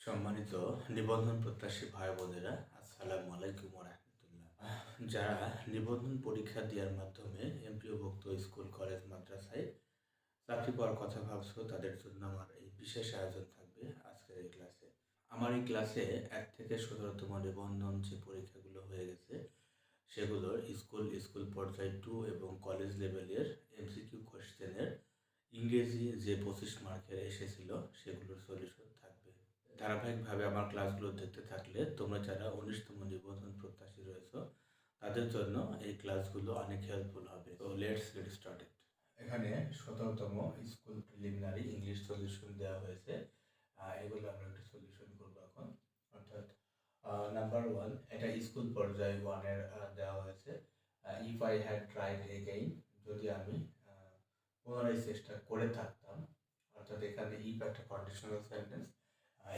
সম্মানিত নিবন্ধন প্রত্যাশী ভাই বোনেরা, আসসালামু আলাইকুম রাহমাতুল্লাহ। যারা নিবন্ধন পরীক্ষা দেওয়ার মাধ্যমে এমপিওভুক্ত স্কুল কলেজ মাদ্রাসায় চাকরি পাওয়ার কথা ভাবছো, তাদের জন্য আমার এই বিশেষ আয়োজন থাকবে আজকের এই ক্লাসে। আমার এই ক্লাসে 1 থেকে 17তম নিবন্ধন যে পরীক্ষাগুলো হয়ে গেছে সেগুলোর স্কুল পর্যায়ে 2 এবং কলেজ লেভেলের এমসিকিউ কোশ্চেনের ইংরেজি যে 25 মার্কের এসেছিল সেগুলোর সলিউশন থাকবে। ধারাবাহিকভাবে আমার ক্লাসগুলো দেখতে থাকলে তোমরা যারা 19তম নিবন্ধন প্রত্যাশী রয়েছে তাদের জন্য এই ক্লাসগুলো অনেক হেল্পফুল হবে। তো লেটস গেট স্টার্টেড। এখানে 17তম স্কুল প্রিলিমিনারি ইংলিশ সলিউশন দেওয়া হয়েছে। এগুলো আমরা একটা সলিউশন করবো এখন। অর্থাৎ নাম্বার 1, এটা স্কুল পর্যায়ে 1-এর দেওয়া হয়েছে। If I had tried again, যদি আমি পুনরায় চেষ্টা করে থাকতাম। অর্থাৎ এখানে ইফ একটা কন্ডিশনাল সেন্টেন্স।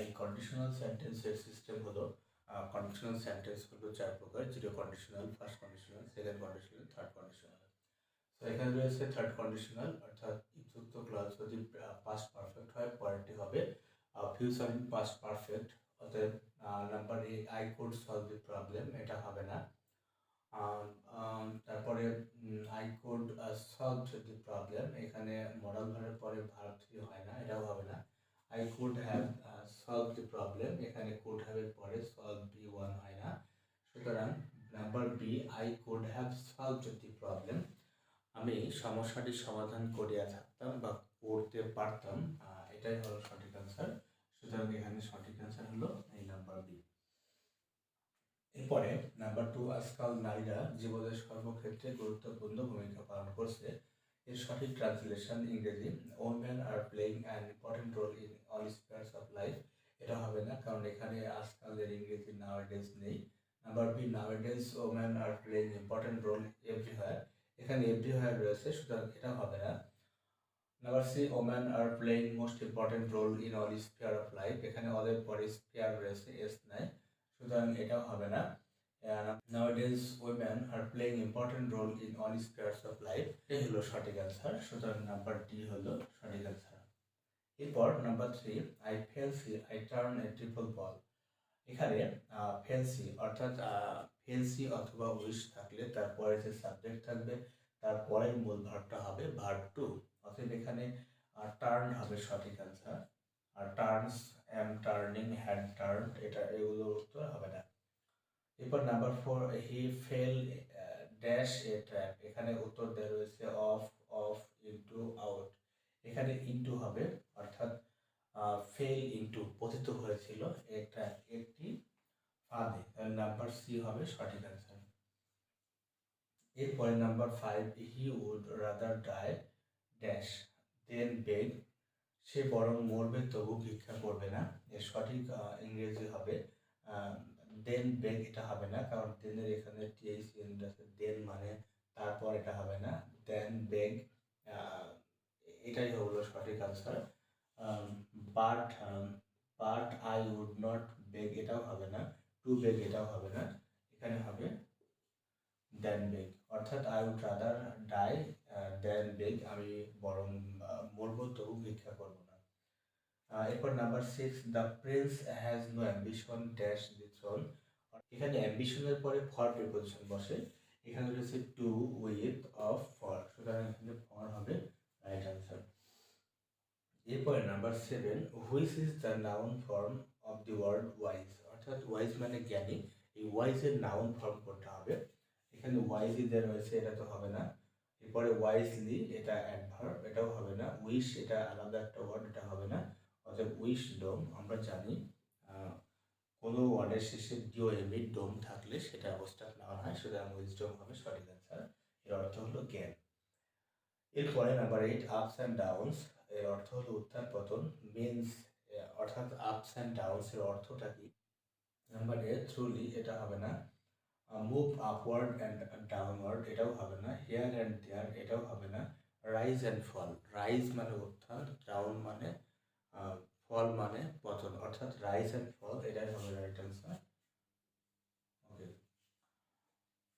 এই কন্ডিশনাল সেন্টেন্সের সিস্টেম হলো, কন্ডিশনাল সেন্টেন্স হলো 4 প্রকার: zero conditional, first conditional, second conditional, third conditional. তো এখানে রয়েছে থার্ড কন্ডিশনাল, অর্থাৎ যুক্ত ক্লজ যদি পাস্ট পারফেক্ট হয় পরেরটি হবে ফিউচার ইন পাস্ট পারফেক্ট। অতএব number A, I could solve the problem, এটা হবে না। তারপরে I could solve the problem, এখানে মডাল ভার্বের পরে ভার্ব 3 হয় না, এটাও হবে না। I could have solve the problem, এখানে কুড হ্যাভের পরে সলভ B1 হয় না। সুতরাং number B, I could have solve the problem, আমি সমস্যাটি সমাধান করিয়া থাকতাম বা করতে পারতাম, এটাই হলো সঠিক অ্যান্সার। সুতরাং এখানে সঠিক অ্যান্সার হলো এই নাম্বার বি। এরপরে নাম্বার 2, আজকাল নারীরা জীবনের সর্বক্ষেত্রে গুরুত্বপূর্ণ ভূমিকা পালন করছে, এর সঠিক ট্রান্সলেশন ইংরেজি: women are playing an important role in all spheres of life, এটা হবে না, কারণ এখানে আজকালের ইংরেজি নাওয়াডেজ নেই। Number B, nowadays women are playing important role everywhere, এখানে এভরিহোয়ার রয়েছে, সুতরাং এটা হবে না। Number C, women are playing most important role in all sphere of life, এখানে অলের পরে স্পেয়ার রয়েছে, এস নাই, সুতরাং এটাও হবে না। Nowadays women are playing important role in all spheres of life, এই হলো সঠিক অ্যান্সার। সুতরাং নাম্বার ডি হলো সঠিক অ্যান্সার। এরপর নাম্বার 3, আই ফেলসি I turn a triple ball, এখানে ফেলসি অর্থাৎ ফেলসি অথবা উইশ থাকলে তারপরে যে সাবজেক্ট থাকবে তারপরের মূল ভার্বটা হবে ভার্ব টু, অতএব এখানে টার্ন হবে সঠিক অ্যান্সার। আর turns, am turning, had turn, এটা এগুলোর উত্তর হবে না। এরপর number 4, he fell dash a trap, এখানে উত্তর দেওয়া রয়েছে অফ, অফ, ইনটু, আউট, এখানে ইনটু হবে, অর্থাৎ ফেল ইনটু, পতিত হয়েছিল একটা একটি ফাঁদে, তাহলে নাম্বার সি হবে সঠিক অ্যান্সার। এরপরে number 5, he would rather die dash than beg, সে বরং মরবে তবু ভিক্ষা করবে না, এর সঠিক ইংরেজি হবে দেন বেগ, এটা হবে না, কারণ দেনের এখানে টিএইচ এন্ড আছে, দেন মানে তারপর, এটা হবে না। দেন বেগ, এটাই হলো সঠিক answer. But, but I would not beg, এটাও হবে না। টু বেগ, এটাও হবে না, এখানে হবে দেন বেগ, অর্থাৎ I would rather die than beg, আমি বরং মরবো তবু ভিক্ষা করবো না। এরপর number 6, the prince has no ambition dash the throne, এখানে অ্যাম্বিশনের পরে ফর প্রিপোজিশন বসে, এখানে রয়েছে টু, উইথ, অফ, ফর, সুতরাং এখানে ফর হবে রাইট আনসার। এরপরে number 7, which is the noun form of the word wise, অর্থাৎ ওয়াইজ মানে জ্ঞানী, এই ওয়াইজের নাউন ফর্ম করতে হবে, এখানে ওয়াইজই দেওয়া রয়েছে, এটা তো হবে না। এরপরে ওয়াইজলি, এটা অ্যাডভার্ব, এটাও হবে না। উইশ, এটা আলাদা একটা ওয়ার্ড, এটা হবে না। অর্থাৎ উইশডম, আমরা জানি কোনো ওয়ার্ডের শেষে ডিওএমই ডোম থাকলে সেটা অবস্থান নেওয়া হয়, সুতরাং উইজডম হবে সঠিক অ্যান্সার, এর অর্থ হলো জ্ঞান। এরপরে নাম্বার 8, আপস অ্যান্ড ডাউনস, এর অর্থ হলো উত্থান পতন, মিনস, অর্থাৎ আপস অ্যান্ড ডাউনস এর অর্থটা কি? নাম্বার এ, থ্রুলি, এটা হবে না। মুভ আপওয়ার্ড অ্যান্ড ডাউনওয়ার্ড, এটাও হবে না। হিয়ার অ্যান্ড দেয়ার, এটাও হবে না। রাইজ অ্যান্ড ফল, রাইজ মানে উত্থান, ডাউন মানে ফল মানে পতন, অর্থাৎ রাইজ অ্যান্ড ফল, এটাই হবে রাইট অ্যান্সার। ওকে,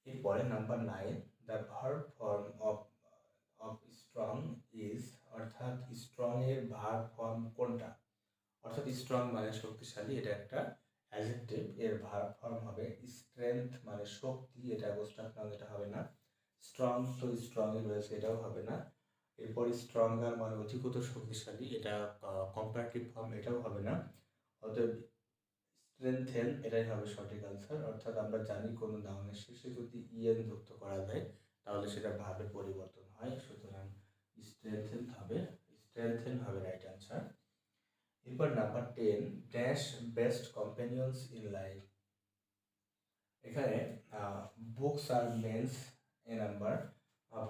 এরপরে number 9, the verb form of of strong is, অর্থাৎ স্ট্রং এর ভার্ব ফর্ম কোনটা? অর্থাৎ স্ট্রং মানে শক্তিশালী, এটা একটা অ্যাডজেক্টিভ, এর ভার্ব ফর্ম হবে স্ট্রেংথ মানে শক্তি, এটা অবস্ট্রাক্ট নাউন, এটা হবে না। স্ট্রং তো স্ট্রংই রয়েছে, এটাও হবে না। এরপর স্ট্রঙ্গার মানে অধিকতর শক্তিশালী, এটা কম্পারেটিভ ফর্ম, এটাও হবে না। অতএব স্ট্রেংথেন এটাই হবে সঠিক আনসার। অর্থাৎ আমরা জানি কোনো নাউনের শেষে যদি ইএন যুক্ত করা যায় তাহলে সেটা ভাবের পরিবর্তন হয়, সুতরাং স্ট্রেংথেন হবে রাইট আনসার। এরপর number 10, dash best companions in life. এখানে books are men's A number,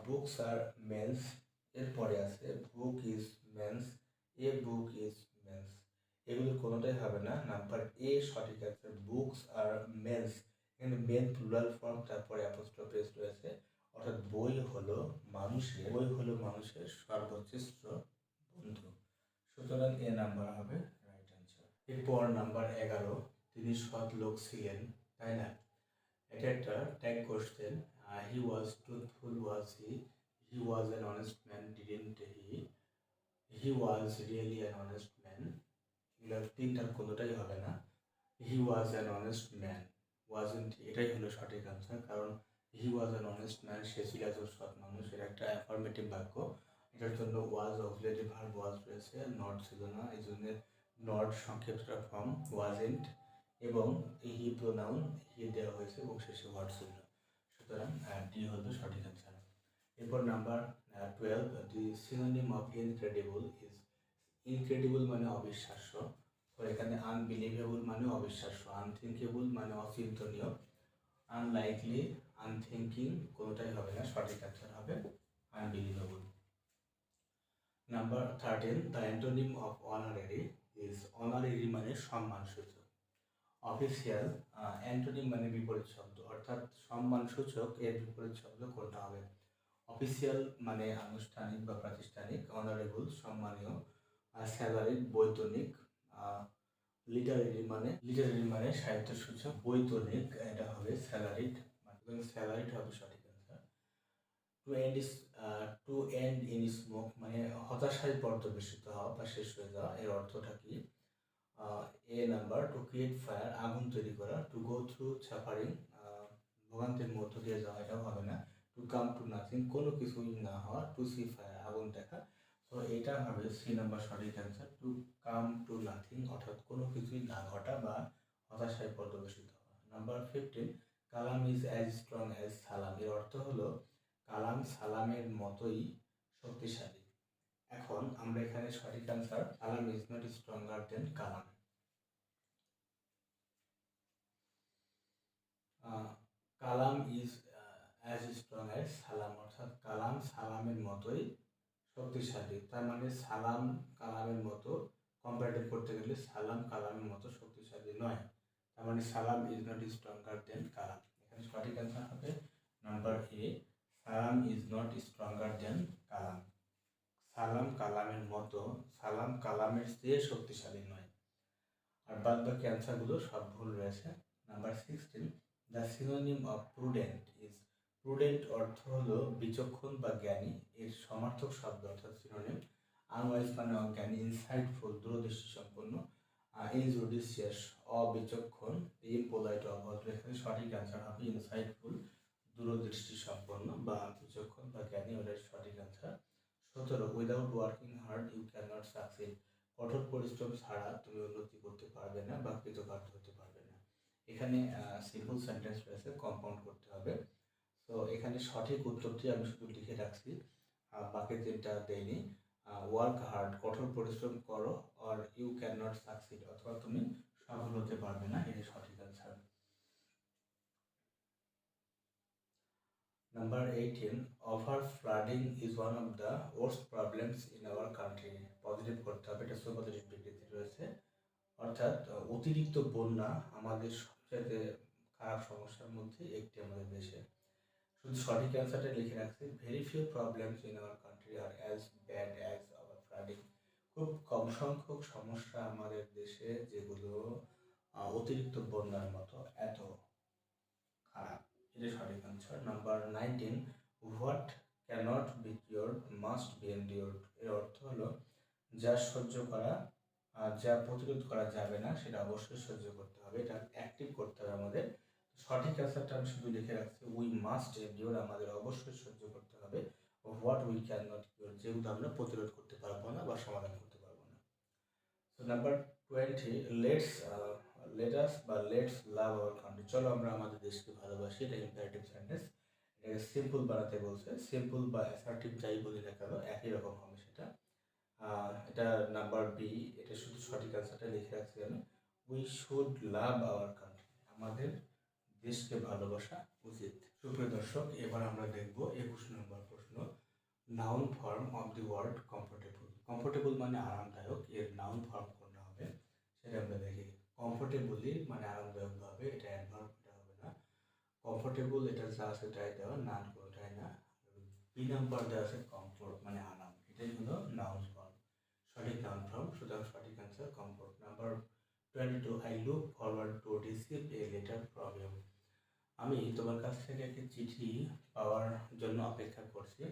books are men's, এরপরে আছে book is men's, a book is men's, এগুলো কোনোটাই হবে না। নাম্বার এ সঠিক আছে, বুকস আর মেন্স, এখানে মেন প্লুরাল ফর্ম, তারপরে অ্যাপোস্ট্রফি এস রয়েছে, অর্থাৎ বই হলো মানুষের সর্বশ্রেষ্ঠ বন্ধু, সুতরাং এ নাম্বার হবে রাইট আনসার। এরপর নাম্বার 11, তিনি সৎ লোক ছিলেন, তাই না? এটা একটা tag question. He was truthful, was he was an honest man, didn't he was really an honest man, এগুলো তিনটার কোনোটাই হবে না। He was an honest man, wasn't, এটাই হলো সঠিক আনসার, কারণ he was an honest man, সে ছিল একজন সৎ মানুষ, এটা একটা অ্যাফার্মেটিভ বাক্য, এটার জন্য ওয়াজ অক্সিলারি ভার্ব ওয়াজ রয়েছে, নট ছিল না, এই জন্য নট সংক্ষিপ্ত ফর্ম ওয়াজেন্ট, এবং হি প্রোনাউন হি দেওয়া হয়েছে এবং শেষে ওয়ার্ড ছিল, সুতরাং ডি হলো সঠিক আনসার। এরপর number 12, the synonym of incredible is, incredible মানে অবিশ্বাস্য, তো এখানে আনবিলিভেবল মানে অবিশ্বাস্য, আনথিঙ্কেবল মানে অচিন্তনীয়, আনলাইকলি, আনথিঙ্কিং কোনোটাই হবে না, সঠিক আনসার হবে unbelievable. Number 13, the antonym of honorary is, honorary মানে সম্মানসূচক, অফিসিয়াল, অ্যান্টোনিম মানে বিপরীত শব্দ, অর্থাৎ সম্মানসূচক এর বিপরীত শব্দ কোনটা হবে? অফিসিয়াল মানে আনুষ্ঠানিক বা প্রাতিষ্ঠানিক, অনারেবল সম্মানীয়, স্যালারিড বৈতনিক, লিটারেরি মানে সাহিত্যসূচক, বৈতনিক এটা হবে স্যালারিড, স্যালারিড হবে সঠিক answer. To end in smoke মানে হতাশায় পর্যবেসিত হওয়া বা শেষ হয়ে যাওয়া, এর অর্থটা কি? এ নাম্বার, টু ক্রিয়েট ফায়ার আগুন তৈরি করা, টু গো থ্রু সাফারিং ভোগান্তির মধ্য দিয়ে যাওয়া, এটাও হবে না। টু কাম টু নাথিং কোনো কিছুই না হওয়া, টু সি ফায়ার আগুন দেখা, তো এটা হবে সি নাম্বার সঠিক answer, to come to nothing, অর্থাৎ কোনো কিছুই না ঘটা বা হতাশায় পর্যবেসিত হওয়া। Number 15, Kalam is as strong as Salam, এর অর্থ হলো কালাম সালামের মতোই শক্তিশালী। এখন আমরা এখানে সঠিক answer, Kalam is not stronger than Kalam. Kalam is as strong as সালাম, অর্থাৎ কালাম সালামের মতোই শক্তিশালী, তার মানে সালাম কালামের মতো, কম্পারেটিভ করতে গেলে সালাম কালামের মতো শক্তিশালী নয়, তার মানে সালাম ইজ নট স্ট্রঙ্গার দেন কালাম। এখানে সঠিক অ্যান্সার হবে নাম্বার এ, সালাম ইজ নট স্ট্রঙ্গার দেন কালাম, সালাম কালামের মতো, সালাম কালামের চেয়ে শক্তিশালী নয়। আর বাদ বাকি অ্যান্সারগুলো সব ভুল রয়েছে। Number 16, the synonym of prudent is, prudent অর্থ হলো বিচক্ষণ বা জ্ঞানী, এর সমার্থক শব্দ অর্থাৎ সিনোনিম, আনওয়াইজ মানে অজ্ঞানী, ইনসাইটফুল দূরদৃষ্টি সম্পন্ন, ইনজুডিশিয়াস অবিচক্ষণ, ইমপোলাইট অভদ্র, এখানে সঠিক অ্যান্সার হবে ইনসাইটফুল দূরদৃষ্টি সম্পন্ন বা বিচক্ষণ বা জ্ঞানী, ওটাই সঠিক answer. 17, without working hard you can not succeed, কঠোর পরিশ্রম ছাড়া তুমি উন্নতি করতে পারবে না বা কৃতকার্য হতে পারবে না, এখানে সিম্পল সেন্টেন্স রয়েছে, কম্পাউন্ড করতে হবে, তো এখানে সঠিক উত্তরটি আমি শুধু লিখে রাখছি, বাকি তিনটা দেয়নি। ওয়ার্ক হার্ড কঠোর পরিশ্রম করো, আর ইউ ক্যান নট সাকসিড অথবা তুমি সফল হতে পারবে না, এটি সঠিক answer. Number 18, over flooding is one of the worst problems in our country, positive করতে হবে, এটা সুপজিটিভ বিবৃতি রয়েছে, অর্থাৎ অতিরিক্ত বন্যা আমাদের সবচেয়ে খারাপ সমস্যার মধ্যে একটি আমাদের দেশে, শুধু সঠিক অ্যান্সারটা লিখে রাখছি, very few problems in our country are as bad as our flooding, খুব কম সংখ্যক সমস্যা আমাদের দেশে যেগুলো অতিরিক্ত বন্যার মতো এত খারাপ, এটা সঠিক answer. Number 19, what cannot be cured must be endured, এর অর্থ হলো যা সহ্য করা যা প্রতিরোধ করা যাবে না সেটা অবশ্যই সহ্য করতে হবে, এটা অ্যাক্টিভ করতে হবে আমাদের। সঠিক অ্যান্সারটা আমি শুধু লিখে রাখছি, উই মাস্ট এন্ডিওর, আমাদের অবশ্যই সহ্য করতে হবে। What we can not cure, যেগুলো আমরা প্রতিরোধ করতে পারবো না বা সমাধান করতে পারবো না। So number 20, let's love our country, চলো আমরা আমাদের দেশকে ভালোবাসি। এটা ইম্পারেটিভ সেন্টেন্স, এটাকে সিম্পল বানাতে বলছে। সিম্পল বা অ্যাসার্টিভ যাই বলি না কেন একই রকম হবে সেটা। এটা নাম্বার বি, এটা শুধু সঠিক অ্যান্সারটা লিখে রাখছি আমি। We should love our country, আমাদের দেশকে ভালোবাসা উচিত। সুপ্রিয় দর্শক, এবার আমরা দেখব 21 নম্বর প্রশ্ন। Noun form of the word comfortable. Comfortable মানে আরামদায়ক, এর নাউন ফর্ম কোনটা হবে সেটা আমরা দেখি। কমফোর্টেবলি মানে আরামদায়কভাবে, এটা অ্যাডভার্ব, এটা হবে না। কমফোর্টেবল এটা যা আছে তাই দেওয়া, নান কোনোটাই না। বি নাম্বার দেওয়া আছে কমফোর্ট মানে আরাম, এটাই হলো নাউন ফর্ম, সঠিক নাউন ফর্ম। সুতরাং সঠিক answer comfort. Number 22, I look forward to receive a letter from you. আমি তোমার কাছ থেকে একটি চিঠি পাওয়ার জন্য অপেক্ষা করছি।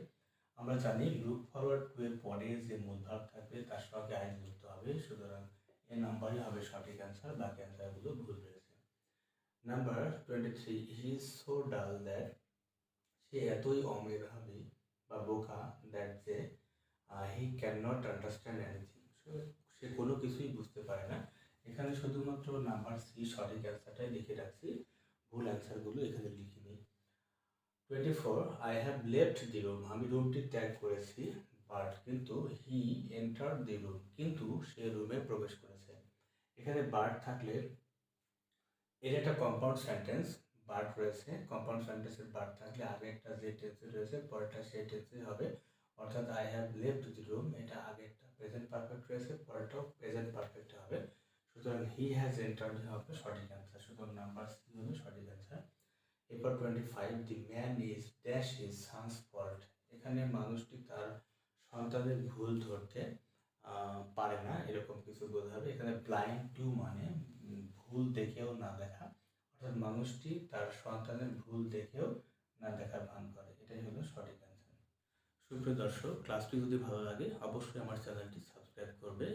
আমরা জানি লুক ফরওয়ার্ড টু এর পরে যে মূল ভাব থাকবে তার সঙ্গে আইন যুক্ত হবে, সুতরাং এ নাম্বারই হবে সঠিক অ্যান্সার, বাকি অ্যান্সারগুলো ভুল রয়েছে। Number 23, he is so dull that, সে এতই অমেধাবী বা বোকা, দ্যাট যে he can not understand anything, সে কোনো কিছুই বুঝতে পারে না। এখানে শুধুমাত্র নাম্বার সি সঠিক অ্যান্সারটাই লিখে রাখছি, ভুল অ্যান্সারগুলো এখানে লিখিনি। 24, I have left the room, আমি রুমটি ত্যাগ করেছি। বাট কিন্তু হি এন্টার দি রুম, কিন্তু সে রুমে প্রবেশ করেছে। এখানে বাট থাকলে এর একটা কম্পাউন্ড সেন্টেন্স, বাট রয়েছে। কম্পাউন্ড সেন্টেন্সের বাট থাকলে আগে একটা যে টেন্সে রয়েছে পরেরটা সেই টেন্সে হবে। অর্থাৎ I have left the room, এটা আগে একটা প্রেজেন্ট পারফেক্ট রয়েছে, পরেরটাও প্রেজেন্ট পারফেক্ট হবে। সুতরাং হি হ্যাজ এন্টার্ড হবে সঠিক অ্যান্সার, সুতরাং নাম্বার সি হবে সঠিক অ্যান্সার। এরপর 25, the man is dash his son's fault, এখানে মানুষটি তার সন্তানের ভুল ধরতে পারে না, এরকম কিছু বোঝাবে। এখানে ব্লাইন্ড টু মানে ভুল দেখেও না দেখা, অর্থাৎ মানুষটি তার সন্তানের ভুল দেখেও না দেখার ভান করে, এটাই হলো সঠিক অ্যান্সার। সুপ্রিয় দর্শক, ক্লাসটি যদি ভালো লাগে অবশ্যই আমার চ্যানেলটি সাবস্ক্রাইব করবে।